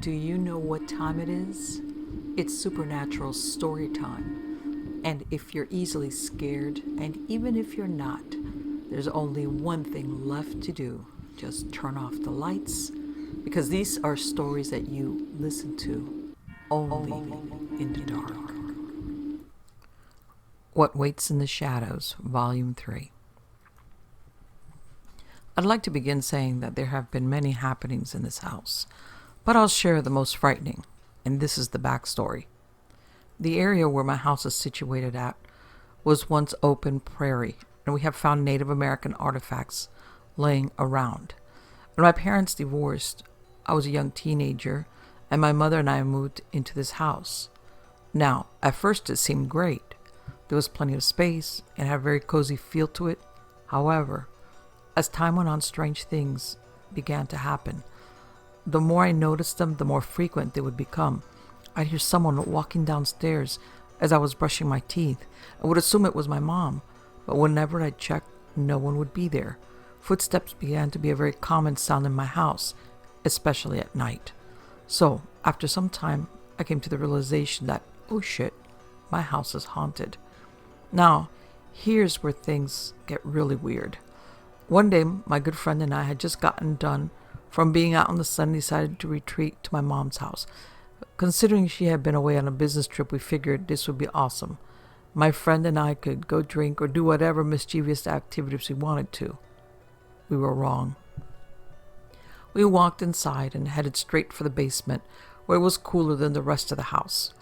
Do you know what time it is? It's supernatural story time. And if you're easily scared, and even if you're not, there's only one thing left to do. Just turn off the lights, because these are stories that you listen to only in the dark. What Waits in the Shadows, Volume 3. I'd like to begin saying that there have been many happenings in this house, but I'll share the most frightening, and this is the backstory. The area where my house is situated at was once open prairie, and we have found Native American artifacts laying around. When my parents divorced, I was a young teenager, and my mother and I moved into this house. Now, at first it seemed great. There was plenty of space and had a very cozy feel to it. However, as time went on, strange things began to happen. The more I noticed them, the more frequent they would become. I'd hear someone walking downstairs as I was brushing my teeth. I would assume it was my mom, but whenever I checked, no one would be there. Footsteps began to be a very common sound in my house, especially at night. So, after some time, I came to the realization that, oh shit, my house is haunted. Now, here's where things get really weird. One day, my good friend and I had just gotten done from being out in the sun and decided to retreat to my mom's house. Considering she had been away on a business trip, we figured this would be awesome. My friend and I could go drink or do whatever mischievous activities we wanted to. We were wrong. We walked inside and headed straight for the basement, where it was cooler than the rest of the house.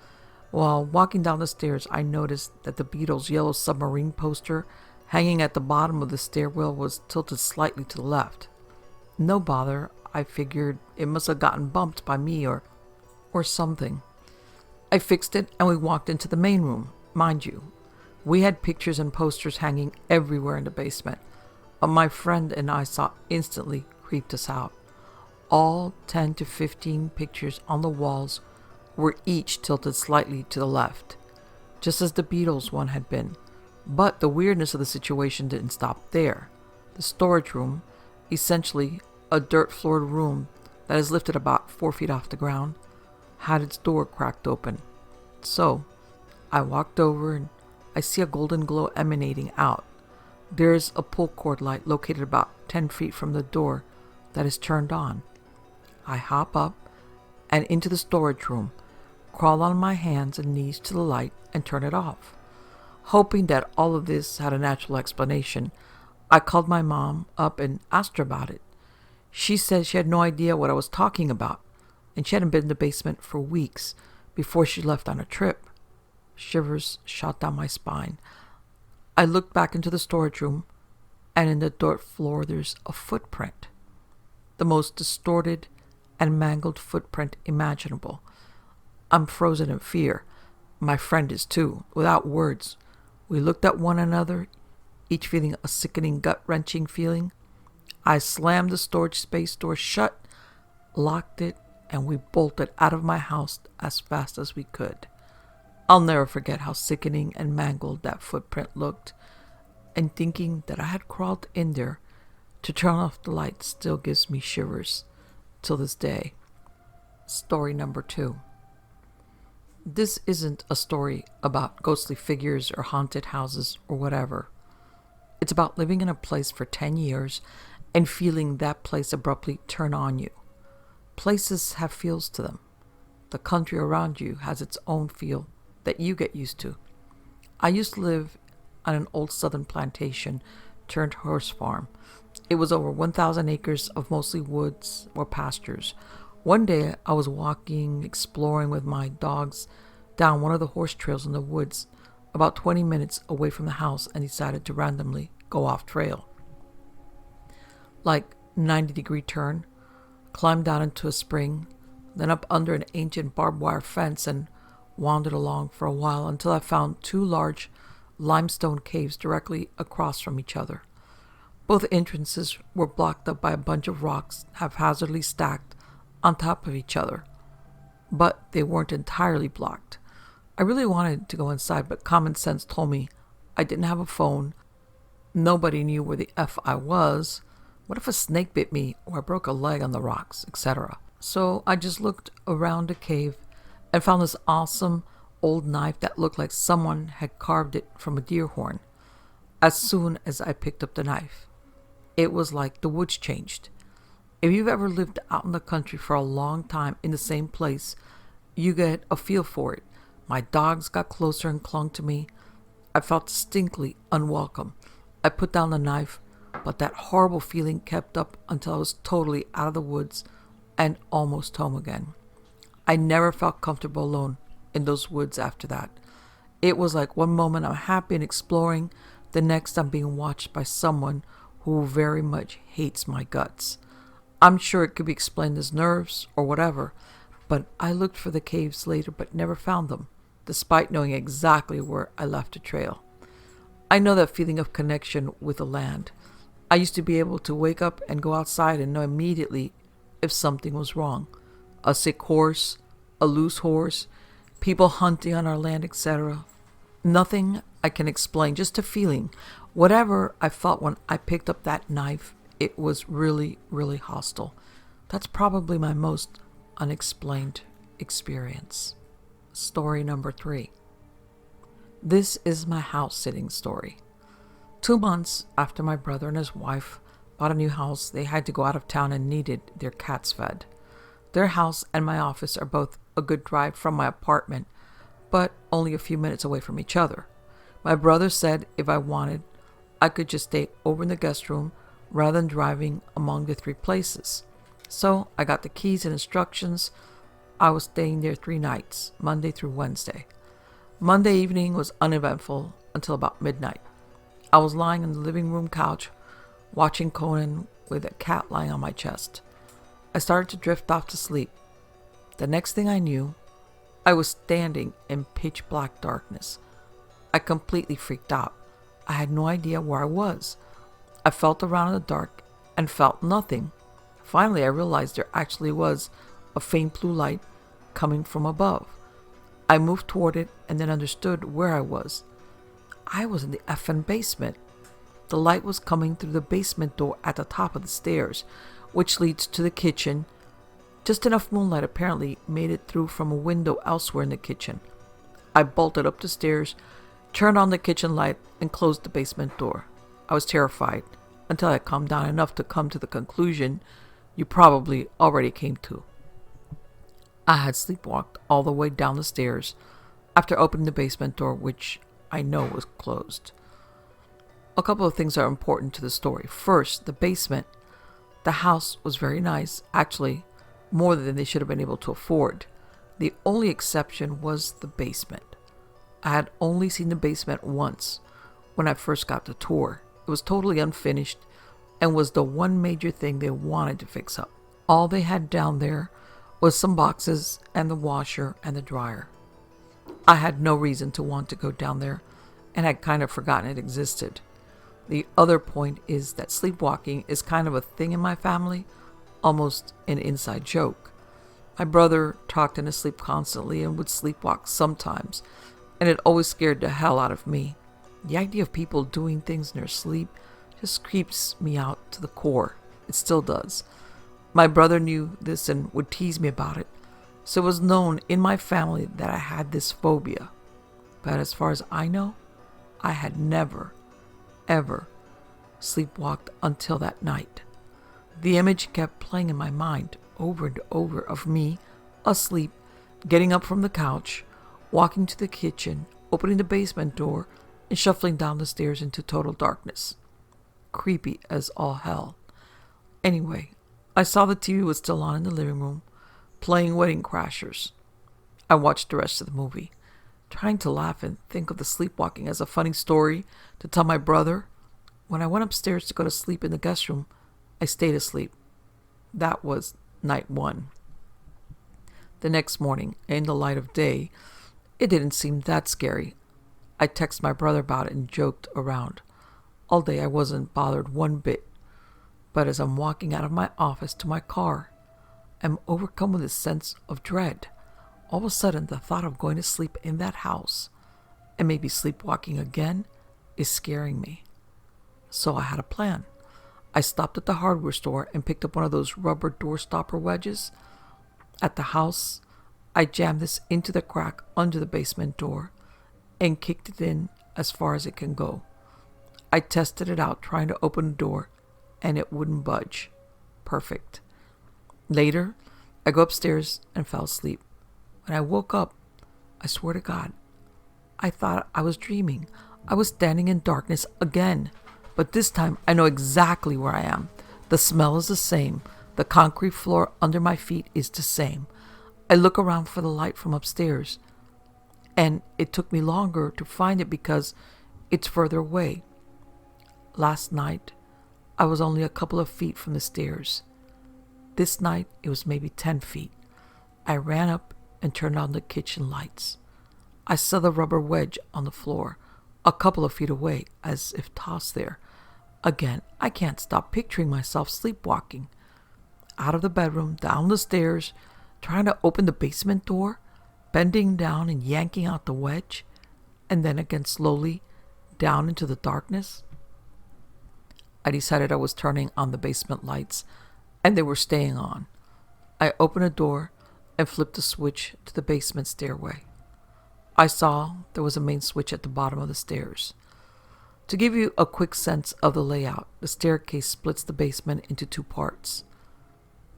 While walking down the stairs, I noticed that the Beatles' Yellow Submarine poster hanging at the bottom of the stairwell was tilted slightly to the left. No bother, I figured it must have gotten bumped by me or something. I fixed it and we walked into the main room. Mind you, we had pictures and posters hanging everywhere in the basement. My friend and I saw instantly creeped us out. All 10 to 15 pictures on the walls were each tilted slightly to the left, just as the Beatles one had been. But the weirdness of the situation didn't stop there. The storage room, essentially a dirt-floored room that is lifted about 4 feet off the ground, had its door cracked open. So, I walked over and I see a golden glow emanating out. There's a pull cord light located about 10 feet from the door that is turned on. I hop up and into the storage room, crawl on my hands and knees to the light and turn it off. Hoping that all of this had a natural explanation, I called my mom up and asked her about it. She said she had no idea what I was talking about, and she hadn't been in the basement for weeks before she left on a trip. Shivers shot down my spine. I looked back into the storage room, and in the dirt floor there's a footprint. The most distorted and mangled footprint imaginable. I'm frozen in fear. My friend is too. Without words, we looked at one another, each feeling a sickening, gut-wrenching feeling. I slammed the storage space door shut, locked it, and we bolted out of my house as fast as we could. I'll never forget how sickening and mangled that footprint looked, and thinking that I had crawled in there to turn off the light still gives me shivers till this day. Story number 2. This isn't a story about ghostly figures or haunted houses or whatever. It's about living in a place for 10 years and feeling that place abruptly turn on you. Places have feels to them. The country around you has its own feel that you get used to. I used to live on an old southern plantation turned horse farm. It was over 1,000 acres of mostly woods or pastures. One day I was walking, exploring with my dogs down one of the horse trails in the woods about 20 minutes away from the house and decided to randomly go off trail. Like 90-degree turn, climbed down into a spring, then up under an ancient barbed wire fence and wandered along for a while until I found 2 large limestone caves directly across from each other. Both entrances were blocked up by a bunch of rocks haphazardly stacked on top of each other, but they weren't entirely blocked. I really wanted to go inside, but common sense told me I didn't have a phone, nobody knew where the F I was, what if a snake bit me or I broke a leg on the rocks, etc. So I just looked around the cave and found this awesome old knife that looked like someone had carved it from a deer horn. As soon as I picked up the knife, it was like the woods changed. If you've ever lived out in the country for a long time in the same place, you get a feel for it. My dogs got closer and clung to me. I felt distinctly unwelcome. I put down the knife, but that horrible feeling kept up until I was totally out of the woods and almost home again. I never felt comfortable alone in those woods after that. It was like one moment I'm happy and exploring, the next I'm being watched by someone who very much hates my guts. I'm sure it could be explained as nerves or whatever, but I looked for the caves later but never found them, despite knowing exactly where I left a trail. I know that feeling of connection with the land. I used to be able to wake up and go outside and know immediately if something was wrong. A sick horse, a loose horse, people hunting on our land, etc. Nothing I can explain, just a feeling. Whatever I felt when I picked up that knife, it was really, really hostile. That's probably my most unexplained experience. Story number 3. This is my house sitting story. 2 months after my brother and his wife bought a new house, they had to go out of town and needed their cats fed. Their house and my office are both a good drive from my apartment, but only a few minutes away from each other. My brother said if I wanted, I could just stay over in the guest room rather than driving among the 3 places. So I got the keys and instructions. I was staying there 3 nights, Monday through Wednesday. Monday evening was uneventful until about midnight. I was lying on the living room couch, watching Conan with a cat lying on my chest. I started to drift off to sleep. The next thing I knew, I was standing in pitch black darkness. I completely freaked out. I had no idea where I was. I felt around in the dark and felt nothing. Finally, I realized there actually was a faint blue light coming from above. I moved toward it and then understood where I was. I was in the effing basement. The light was coming through the basement door at the top of the stairs, which leads to the kitchen. Just enough moonlight apparently made it through from a window elsewhere in the kitchen. I bolted up the stairs, turned on the kitchen light, and closed the basement door. I was terrified until I calmed down enough to come to the conclusion you probably already came to. I had sleepwalked all the way down the stairs after opening the basement door, which I know was closed. A couple of things are important to the story. First, the basement. The house was very nice, actually more than they should have been able to afford. The only exception was the basement. I had only seen the basement once when I first got the tour. It was totally unfinished and was the one major thing they wanted to fix up. All they had down there was some boxes and the washer and the dryer. I had no reason to want to go down there and had kind of forgotten it existed. The other point is that sleepwalking is kind of a thing in my family, almost an inside joke. My brother talked in his sleep constantly and would sleepwalk sometimes, and it always scared the hell out of me. The idea of people doing things in their sleep just creeps me out to the core. It still does. My brother knew this and would tease me about it, so it was known in my family that I had this phobia. But as far as I know, I had never, ever sleepwalked until that night. The image kept playing in my mind over and over of me, asleep, getting up from the couch, walking to the kitchen, opening the basement door, and shuffling down the stairs into total darkness. Creepy as all hell. Anyway, I saw the TV was still on in the living room, playing Wedding Crashers. I watched the rest of the movie, trying to laugh and think of the sleepwalking as a funny story to tell my brother. When I went upstairs to go to sleep in the guest room, I stayed asleep. That was night 1. The next morning, in the light of day, it didn't seem that scary. I texted my brother about it and joked around. All day I wasn't bothered one bit. But as I'm walking out of my office to my car, I'm overcome with a sense of dread. All of a sudden, the thought of going to sleep in that house and maybe sleepwalking again is scaring me. So I had a plan. I stopped at the hardware store and picked up one of those rubber door stopper wedges. At the house, I jammed this into the crack under the basement door and kicked it in as far as it can go. I tested it out trying to open the door, and it wouldn't budge. Perfect. Later, I go upstairs and fell asleep. When I woke up, I swear to God, I thought I was dreaming. I was standing in darkness again, but this time I know exactly where I am. The smell is the same. The concrete floor under my feet is the same. I look around for the light from upstairs, and it took me longer to find it because it's further away. Last night, I was only a couple of feet from the stairs. This night, it was maybe 10 feet. I ran up and turned on the kitchen lights. I saw the rubber wedge on the floor, a couple of feet away, as if tossed there. Again, I can't stop picturing myself sleepwalking. Out of the bedroom, down the stairs, trying to open the basement door, bending down and yanking out the wedge, and then again slowly down into the darkness. I decided I was turning on the basement lights, and they were staying on. I opened a door and flipped the switch to the basement stairway. I saw there was a main switch at the bottom of the stairs. To give you a quick sense of the layout, the staircase splits the basement into two parts.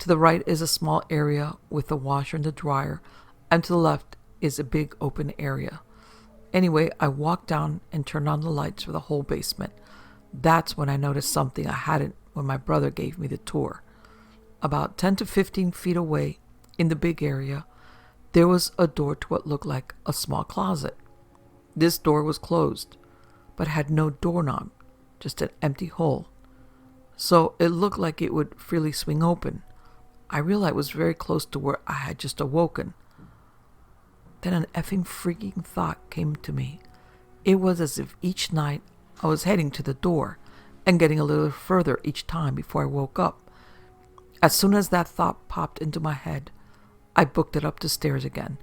To the right is a small area with the washer and the dryer, and to the left is a big open area. Anyway, I walked down and turned on the lights for the whole basement. That's when I noticed something I hadn't when my brother gave me the tour. About 10 to 15 feet away, in the big area, there was a door to what looked like a small closet. This door was closed, but had no doorknob, just an empty hole. So it looked like it would freely swing open. I realized it was very close to where I had just awoken. Then an effing freaking thought came to me. It was as if each night I was heading to the door and getting a little further each time before I woke up. As soon as that thought popped into my head, I booked it up the stairs again,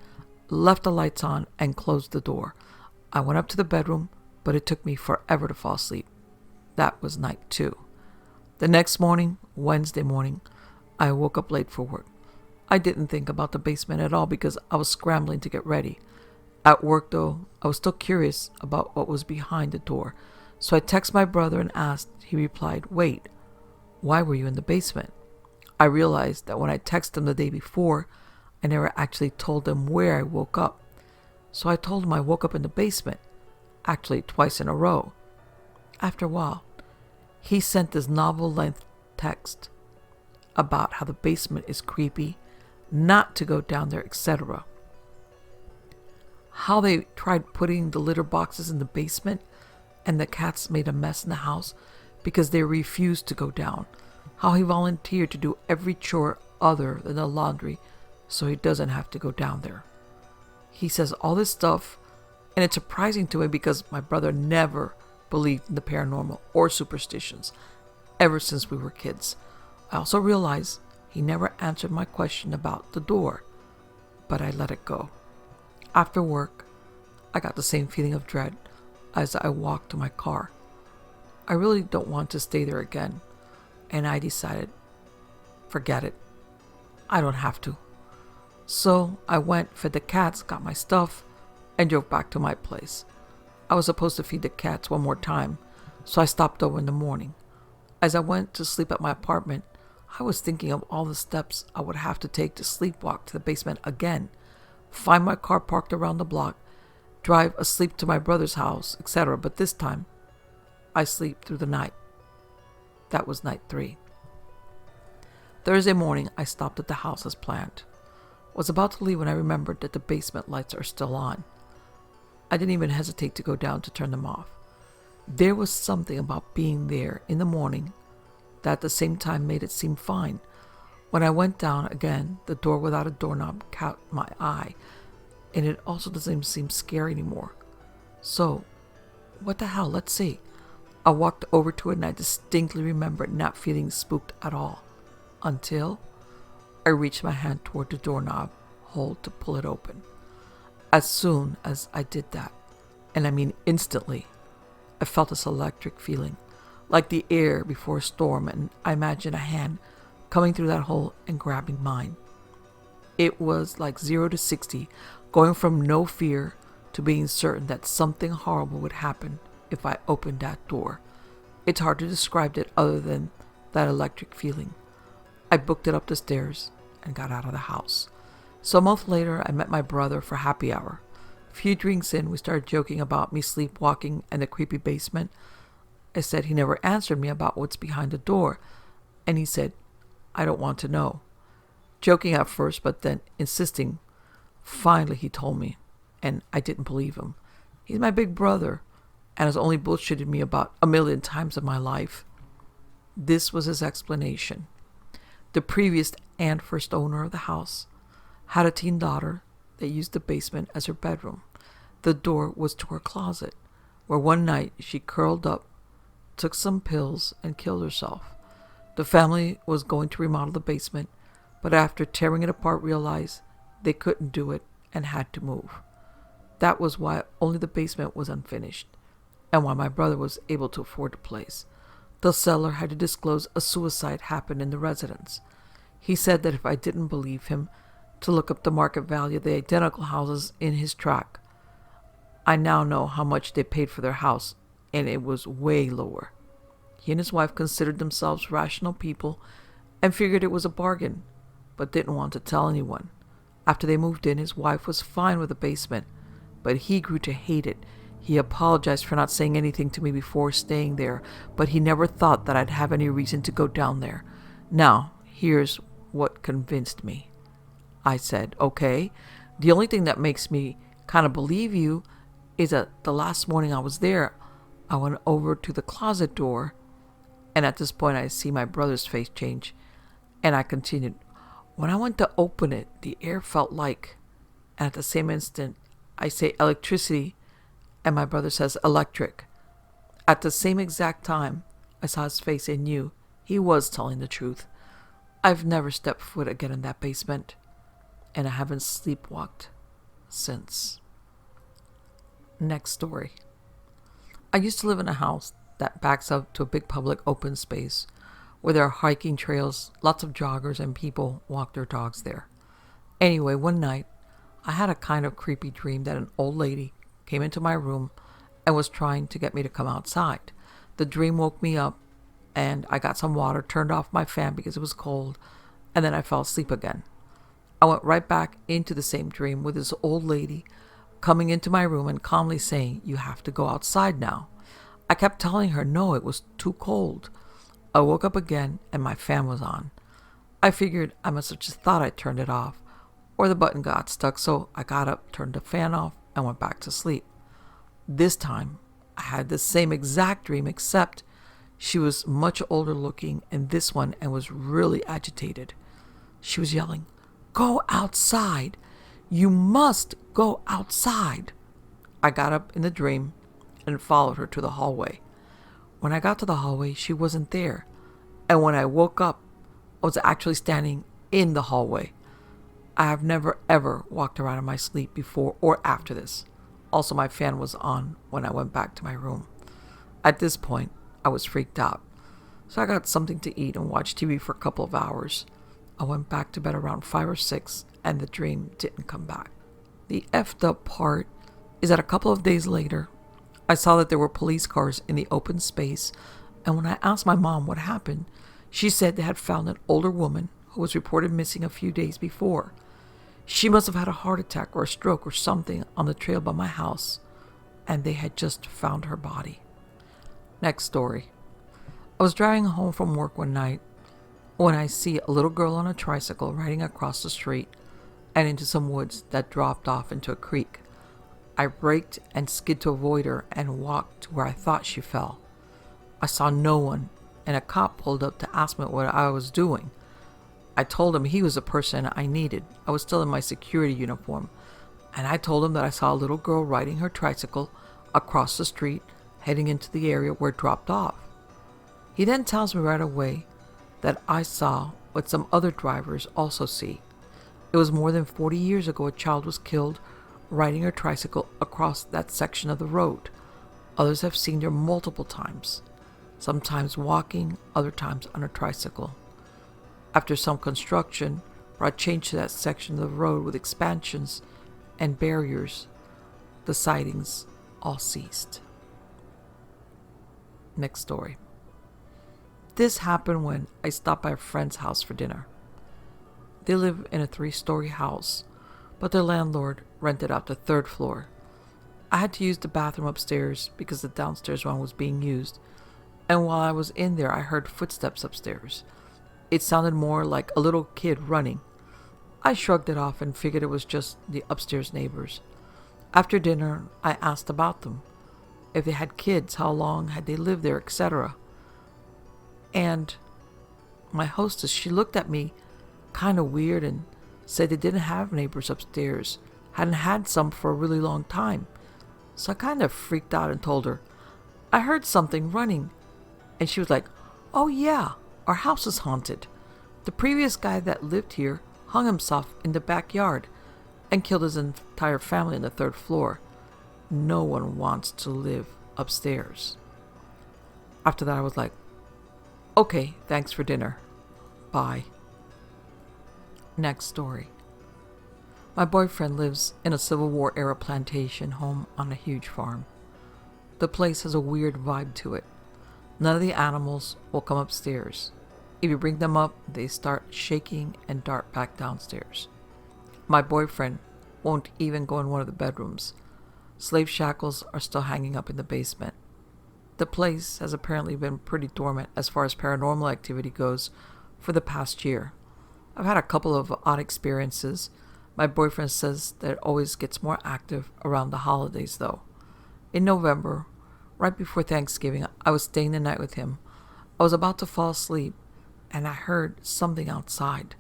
left the lights on, and closed the door. I went up to the bedroom, but it took me forever to fall asleep. That was night 2. The next morning, Wednesday morning, I woke up late for work. I didn't think about the basement at all because I was scrambling to get ready. At work, though, I was still curious about what was behind the door, so I texted my brother and asked. He replied, "Wait, why were you in the basement?" I realized that when I texted him the day before, I never actually told him where I woke up. So I told him I woke up in the basement, actually twice in a row. After a while, he sent this novel-length text about how the basement is creepy, not to go down there, etc. How they tried putting the litter boxes in the basement and the cats made a mess in the house because they refused to go down. How he volunteered to do every chore other than the laundry so he doesn't have to go down there. He says all this stuff, and it's surprising to me because my brother never believed in the paranormal or superstitions ever since we were kids. I also realize he never answered my question about the door, but I let it go. After work, I got the same feeling of dread as I walked to my car. I really don't want to stay there again, and I decided, forget it. I don't have to. So I went, fed the cats, got my stuff, and drove back to my place. I was supposed to feed the cats one more time, so I stopped over in the morning. As I went to sleep at my apartment, I was thinking of all the steps I would have to take to sleepwalk to the basement again, find my car parked around the block, drive asleep to my brother's house, etc. But this time, I sleep through the night. That was night 3. Thursday morning, I stopped at the house as planned. Was about to leave when I remembered that the basement lights are still on. I didn't even hesitate to go down to turn them off. There was something about being there in the morning that at the same time made it seem fine. When I went down again, the door without a doorknob caught my eye, and it also doesn't seem scary anymore. So, what the hell, let's see. I walked over to it and I distinctly remember not feeling spooked at all, until I reached my hand toward the doorknob hole to pull it open. As soon as I did that, and I mean instantly, I felt this electric feeling, like the air before a storm, and I imagined a hand coming through that hole and grabbing mine. It was like 0 to 60, going from no fear to being certain that something horrible would happen if I opened that door. It's hard to describe it other than that electric feeling. I booked it up the stairs and got out of the house. So a month later, I met my brother for happy hour. A few drinks in, we started joking about me sleepwalking and the creepy basement. I said he never answered me about what's behind the door, and he said, I don't want to know. Joking at first, but then insisting. Finally, he told me, and I didn't believe him. He's my big brother, and has only bullshitted me about 1,000,000 times in my life. This was his explanation. The previous and first owner of the house had a teen daughter that used the basement as her bedroom. The door was to her closet, where one night she curled up, took some pills, and killed herself. The family was going to remodel the basement, but after tearing it apart realized they couldn't do it and had to move. That was why only the basement was unfinished, and why my brother was able to afford the place. The seller had to disclose a suicide happened in the residence. He said that if I didn't believe him, to look up the market value of the identical houses in his tract. I now know how much they paid for their house, and it was way lower. He and his wife considered themselves rational people and figured it was a bargain, but didn't want to tell anyone. After they moved in, his wife was fine with the basement, but he grew to hate it. He apologized for not saying anything to me before staying there, but he never thought that I'd have any reason to go down there. Now, here's what convinced me. I said, okay, the only thing that makes me kind of believe you is that the last morning I was there, I went over to the closet door, and at this point I see my brother's face change, and I continued, when I went to open it, the air felt like, and at the same instant, I say electricity, and my brother says electric. At the same exact time, I saw his face and knew he was telling the truth. I've never stepped foot again in that basement, and I haven't sleepwalked since. Next story. I used to live in a house that backs up to a big public open space where there are hiking trails, lots of joggers, and people walk their dogs there. Anyway, one night, I had a kind of creepy dream that an old lady came into my room and was trying to get me to come outside. The dream woke me up, and I got some water, turned off my fan because it was cold, and then I fell asleep again. I went right back into the same dream with this old lady coming into my room and calmly saying, you have to go outside now. I kept telling her no, it was too cold. I woke up again and my fan was on. I figured I must have just thought I turned it off, or the button got stuck, so I got up, turned the fan off, and went back to sleep. This time, I had the same exact dream, except she was much older looking in this one and was really agitated. She was yelling, go outside. You must go outside. I got up in the dream and followed her to the hallway. When I got to the hallway, she wasn't there. And when I woke up, I was actually standing in the hallway. I have never ever walked around in my sleep before or after this. Also, my fan was on when I went back to my room. At this point, I was freaked out. So I got something to eat and watched TV for a couple of hours. I went back to bed around 5 or 6, and the dream didn't come back. The effed up part is that a couple of days later, I saw that there were police cars in the open space, and when I asked my mom what happened, she said they had found an older woman who was reported missing a few days before. She must have had a heart attack or a stroke or something on the trail by my house, and they had just found her body. Next story. I was driving home from work one night when I see a little girl on a tricycle riding across the street and into some woods that dropped off into a creek. I braked and skid to avoid her and walked to where I thought she fell. I saw no one, and a cop pulled up to ask me what I was doing. I told him he was the person I needed. I was still in my security uniform, and I told him that I saw a little girl riding her tricycle across the street, heading into the area where it dropped off. He then tells me right away that I saw what some other drivers also see. It was more than 40 years ago a child was killed riding her tricycle across that section of the road. Others have seen her multiple times, sometimes walking, other times on a tricycle. After some construction, brought change to that section of the road with expansions and barriers. The sightings all ceased. Next story. This happened when I stopped by a friend's house for dinner. They live in a 3-story house, but their landlord rented out the 3rd floor. I had to use the bathroom upstairs because the downstairs one was being used, and while I was in there I heard footsteps upstairs. It sounded more like a little kid running. I shrugged it off and figured it was just the upstairs neighbors. After dinner, I asked about them. If they had kids, how long had they lived there, etc. And my hostess, she looked at me kind of weird and said they didn't have neighbors upstairs, hadn't had some for a really long time. So I kind of freaked out and told her, I heard something running. And she was like, oh yeah, our house is haunted. The previous guy that lived here hung himself in the backyard and killed his entire family on the 3rd floor. No one wants to live upstairs. After that I was like, okay, thanks for dinner. Bye. Next story. My boyfriend lives in a Civil War era plantation home on a huge farm. The place has a weird vibe to it. None of the animals will come upstairs. If you bring them up, they start shaking and dart back downstairs. My boyfriend won't even go in one of the bedrooms. Slave shackles are still hanging up in the basement. The place has apparently been pretty dormant as far as paranormal activity goes for the past year. I've had a couple of odd experiences. My boyfriend says that it always gets more active around the holidays though. In November, right before Thanksgiving, I was staying the night with him. I was about to fall asleep and I heard something outside.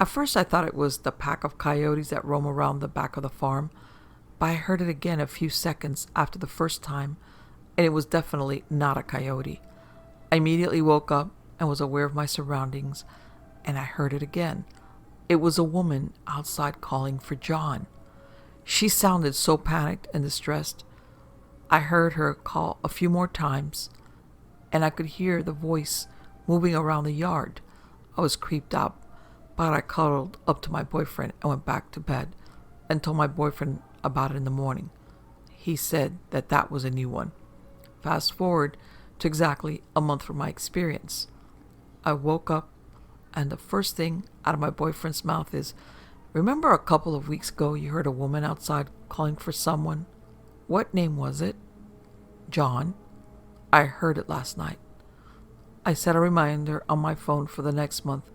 At first I thought it was the pack of coyotes that roam around the back of the farm, but I heard it again a few seconds after the first time, and it was definitely not a coyote. I immediately woke up and was aware of my surroundings, and I heard it again. It was a woman outside calling for John. She sounded so panicked and distressed. I heard her call a few more times, and I could hear the voice moving around the yard. I was creeped out, but I cuddled up to my boyfriend and went back to bed and told my boyfriend about it in the morning. He said that that was a new one. Fast forward to exactly a month from my experience. I woke up and the first thing out of my boyfriend's mouth is, remember a couple of weeks ago you heard a woman outside calling for someone? What name was it? John. I heard it last night. I set a reminder on my phone for the next month,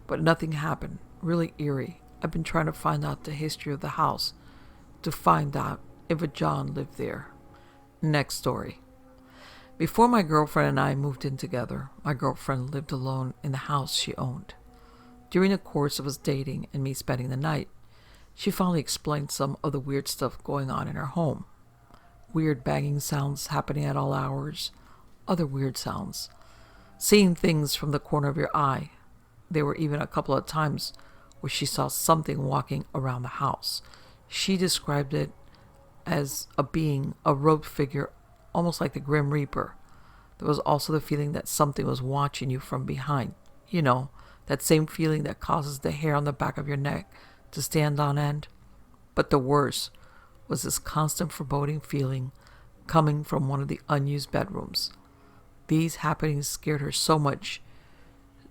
but nothing happened. Really eerie. I've been trying to find out the history of the house to find out if a John lived there. Next story. Before my girlfriend and I moved in together, my girlfriend lived alone in the house she owned. During the course of us dating and me spending the night, she finally explained some of the weird stuff going on in her home. Weird banging sounds happening at all hours, other weird sounds, seeing things from the corner of your eye. There were even a couple of times where she saw something walking around the house. She described it as a being, a robed figure, almost like the Grim Reaper. There was also the feeling that something was watching you from behind. You know, that same feeling that causes the hair on the back of your neck to stand on end. But the worst was this constant foreboding feeling coming from one of the unused bedrooms. These happenings scared her so much.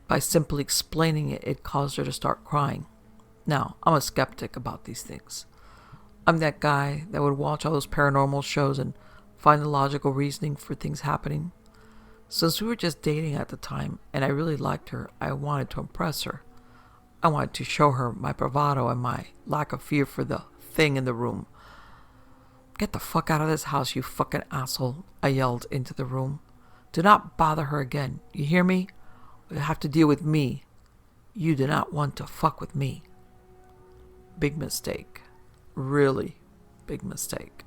By simply explaining it, it caused her to start crying. Now, I'm a skeptic about these things. I'm that guy that would watch all those paranormal shows and find the logical reasoning for things happening. Since we were just dating at the time and I really liked her, I wanted to impress her. I wanted to show her my bravado and my lack of fear for the thing in the room. Get the fuck out of this house, you fucking asshole, I yelled into the room. Do not bother her again, you hear me? You have to deal with me. You do not want to fuck with me. Big mistake. Really big mistake.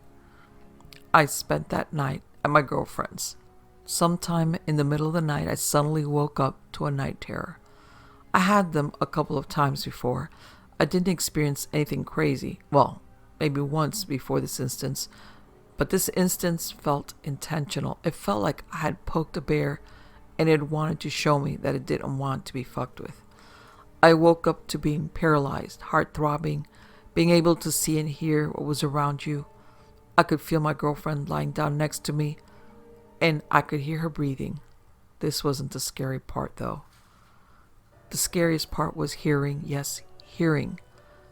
I spent that night at my girlfriend's. Sometime in the middle of the night, I suddenly woke up to a night terror. I had them a couple of times before. I didn't experience anything crazy. Well, maybe once before this instance. But this instance felt intentional. It felt like I had poked a bear and it wanted to show me that it didn't want to be fucked with. I woke up to being paralyzed, heart throbbing, being able to see and hear what was around you. I could feel my girlfriend lying down next to me, and I could hear her breathing. This wasn't the scary part, though. The scariest part was hearing, yes, hearing,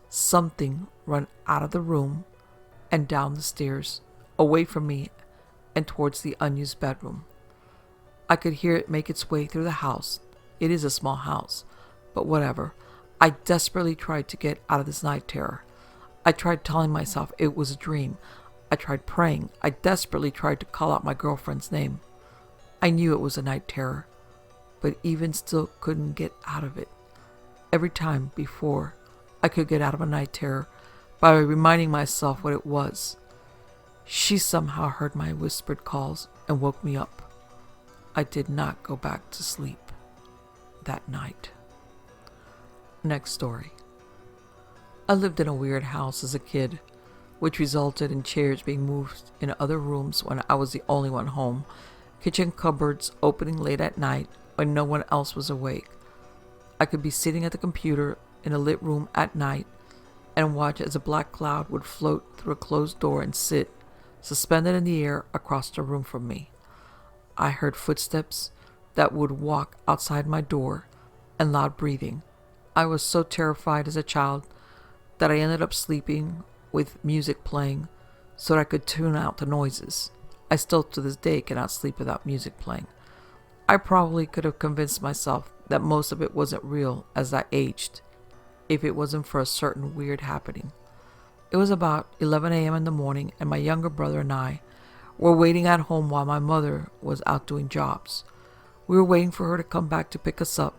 something run out of the room and down the stairs, away from me and towards the unused bedroom. I could hear it make its way through the house. It is a small house, but whatever. I desperately tried to get out of this night terror. I tried telling myself it was a dream. I tried praying. I desperately tried to call out my girlfriend's name. I knew it was a night terror, but even still couldn't get out of it. Every time before, I could get out of a night terror by reminding myself what it was. She somehow heard my whispered calls and woke me up. I did not go back to sleep that night. Next story. I lived in a weird house as a kid, which resulted in chairs being moved in other rooms when I was the only one home, kitchen cupboards opening late at night when no one else was awake. I could be sitting at the computer in a lit room at night and watch as a black cloud would float through a closed door and sit, suspended in the air across the room from me. I heard footsteps that would walk outside my door and loud breathing. I was so terrified as a child that I ended up sleeping with music playing so that I could tune out the noises. I still to this day cannot sleep without music playing. I probably could have convinced myself that most of it wasn't real as I aged, if it wasn't for a certain weird happening. It was about 11 a.m. in the morning, and my younger brother and I were waiting at home while my mother was out doing jobs. We were waiting for her to come back to pick us up,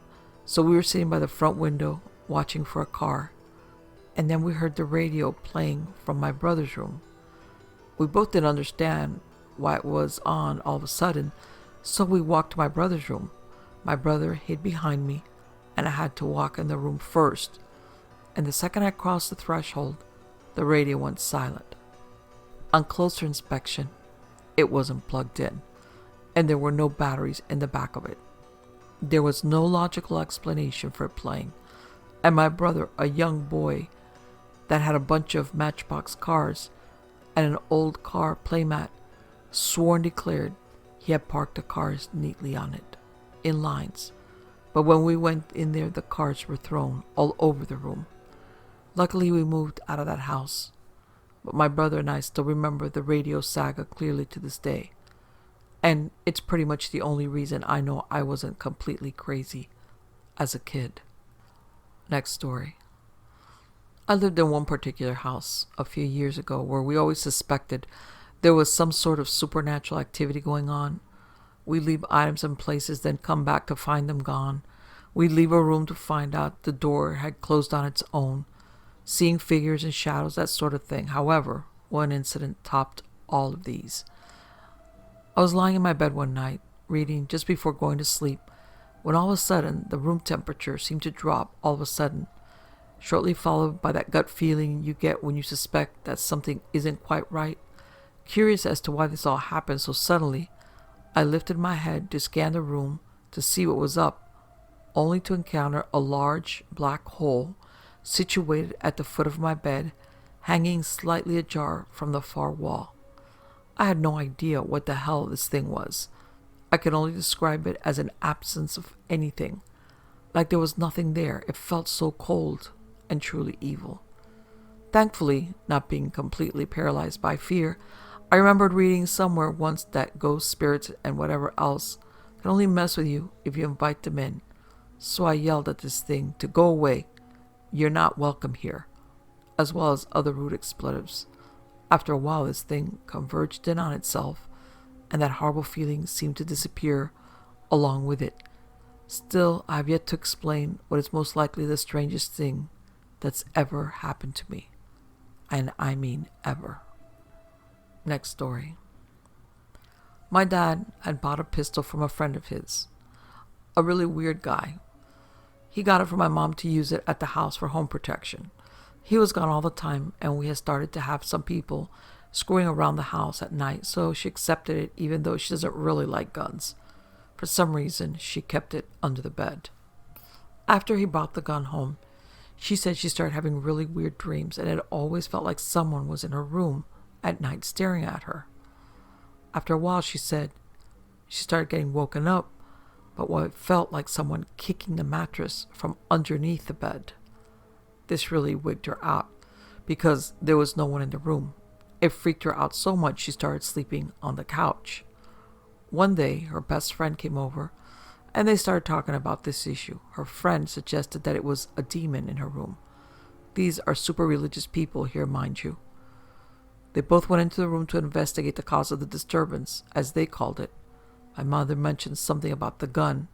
so we were sitting by the front window watching for a car. And then we heard the radio playing from my brother's room. We both didn't understand why it was on all of a sudden, so we walked to my brother's room. My brother hid behind me, and I had to walk in the room first. And the second I crossed the threshold, the radio went silent. On closer inspection, it wasn't plugged in, and there were no batteries in the back of it. There was no logical explanation for it playing, and my brother, a young boy that had a bunch of Matchbox cars and an old car playmat, swore and declared he had parked the cars neatly on it, in lines. But when we went in there, the cars were thrown all over the room. Luckily, we moved out of that house, but my brother and I still remember the radio saga clearly to this day. And it's pretty much the only reason I know I wasn't completely crazy as a kid. Next story. I lived in one particular house a few years ago where we always suspected there was some sort of supernatural activity going on. We'd leave items in places, then come back to find them gone. We'd leave a room to find out the door had closed on its own. Seeing figures and shadows, that sort of thing. However, one incident topped all of these. I was lying in my bed one night, reading just before going to sleep, when all of a sudden the room temperature seemed to drop all of a sudden, shortly followed by that gut feeling you get when you suspect that something isn't quite right. Curious as to why this all happened so suddenly, I lifted my head to scan the room to see what was up, only to encounter a large black hole situated at the foot of my bed, hanging slightly ajar from the far wall. I had no idea what the hell this thing was. I could only describe it as an absence of anything, like there was nothing there. It felt so cold and truly evil. Thankfully, not being completely paralyzed by fear, I remembered reading somewhere once that ghosts, spirits, and whatever else can only mess with you if you invite them in. So I yelled at this thing to go away. You're not welcome here, as well as other rude expletives. After a while, this thing converged in on itself, and that horrible feeling seemed to disappear along with it. Still, I have yet to explain what is most likely the strangest thing that's ever happened to me. And I mean ever. Next story. My dad had bought a pistol from a friend of his, a really weird guy. He got it for my mom to use it at the house for home protection. He was gone all the time, and we had started to have some people screwing around the house at night, so she accepted it even though she doesn't really like guns. For some reason, she kept it under the bed. After he brought the gun home, she said she started having really weird dreams and it always felt like someone was in her room at night staring at her. After a while, she said she started getting woken up, but what felt like someone kicking the mattress from underneath the bed. This really wigged her out because there was no one in the room. It freaked her out so much she started sleeping on the couch. One day, her best friend came over and they started talking about this issue. Her friend suggested that it was a demon in her room. These are super religious people here, mind you. They both went into the room to investigate the cause of the disturbance, as they called it. My mother mentioned something about the gun,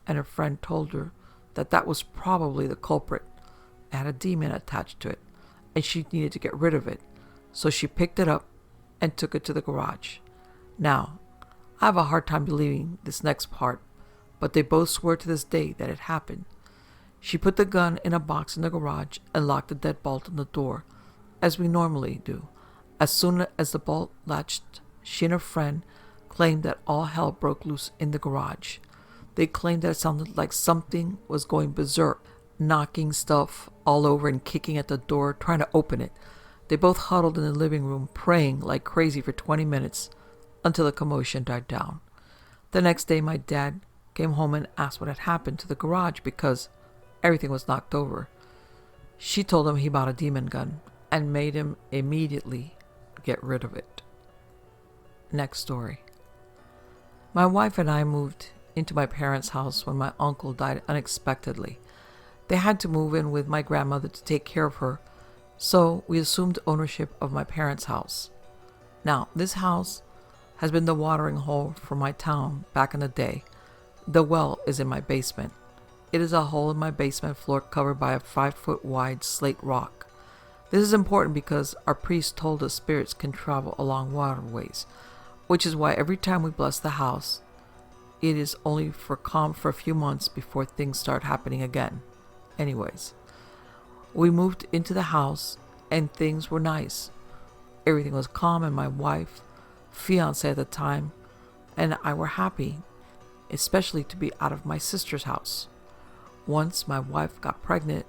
and her friend told her that that was probably the culprit. It had a demon attached to it, and she needed to get rid of it. So she picked it up and took it to the garage. Now, I have a hard time believing this next part, but they both swear to this day that it happened. She put the gun in a box in the garage and locked the deadbolt on the door, as we normally do. As soon as the bolt latched, she and her friend claimed that all hell broke loose in the garage. They claimed that it sounded like something was going berserk, knocking stuff all over and kicking at the door, trying to open it. They both huddled in the living room, praying like crazy for 20 minutes until the commotion died down. The next day, my dad came home and asked what had happened to the garage because everything was knocked over. She told him he bought a demon gun and made him immediately get rid of it. Next story. My wife and I moved into my parents' house when my uncle died unexpectedly. They had to move in with my grandmother to take care of her, so we assumed ownership of my parents' house. Now, this house has been the watering hole for my town back in the day. The well is in my basement. It is a hole in my basement floor covered by a 5-foot wide slate rock. This is important because our priest told us spirits can travel along waterways, which is why every time we bless the house, it is only for calm for a few months before things start happening again. Anyways, we moved into the house and things were nice. Everything was calm and my wife, fiance at the time, and I were happy, especially to be out of my sister's house. Once my wife got pregnant,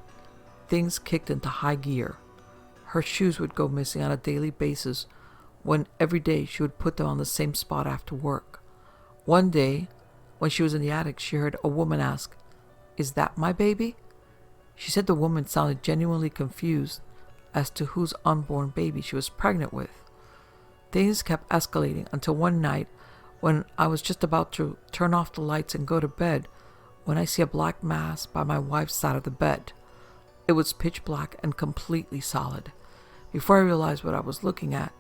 things kicked into high gear. Her shoes would go missing on a daily basis when every day she would put them on the same spot after work. One day, when she was in the attic, she heard a woman ask, "Is that my baby?" She said the woman sounded genuinely confused as to whose unborn baby she was pregnant with. Things kept escalating until one night when I was just about to turn off the lights and go to bed when I see a black mass by my wife's side of the bed. It was pitch black and completely solid. Before I realized what I was looking at,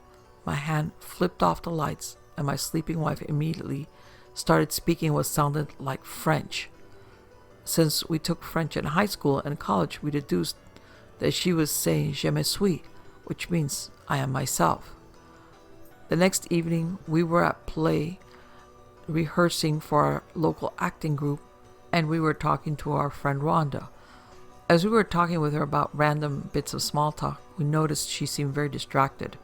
my hand flipped off the lights and my sleeping wife immediately started speaking what sounded like French. Since we took French in high school and college, we deduced that she was saying "je me suis," which means I am myself. The next evening, we were at play rehearsing for our local acting group, and we were talking to our friend Rhonda. As we were talking with her about random bits of small talk, we noticed she seemed very distracted.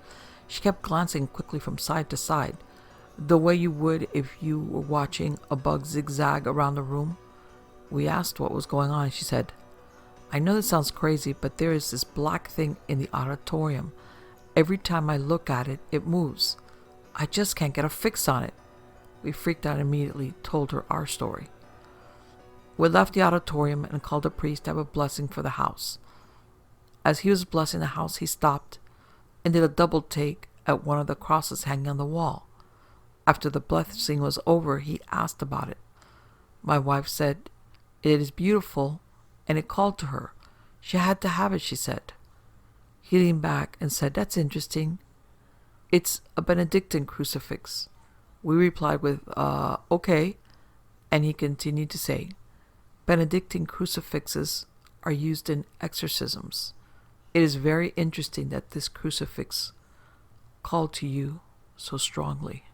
She kept glancing quickly from side to side, the way you would if you were watching a bug zigzag around the room. We asked what was going on, and she said, "I know this sounds crazy, but there is this black thing in the auditorium. Every time I look at it, it moves. I just can't get a fix on it." We freaked out and immediately told her our story. We left the auditorium and called a priest to have a blessing for the house. As he was blessing the house, he stopped and did a double take at one of the crosses hanging on the wall. After the blessing was over, he asked about it. My wife said, "It is beautiful," and it called to her. She had to have it, she said. He leaned back and said, "That's interesting. It's a Benedictine crucifix." We replied with, okay, and he continued to say, "Benedictine crucifixes are used in exorcisms. It is very interesting that this crucifix called to you so strongly."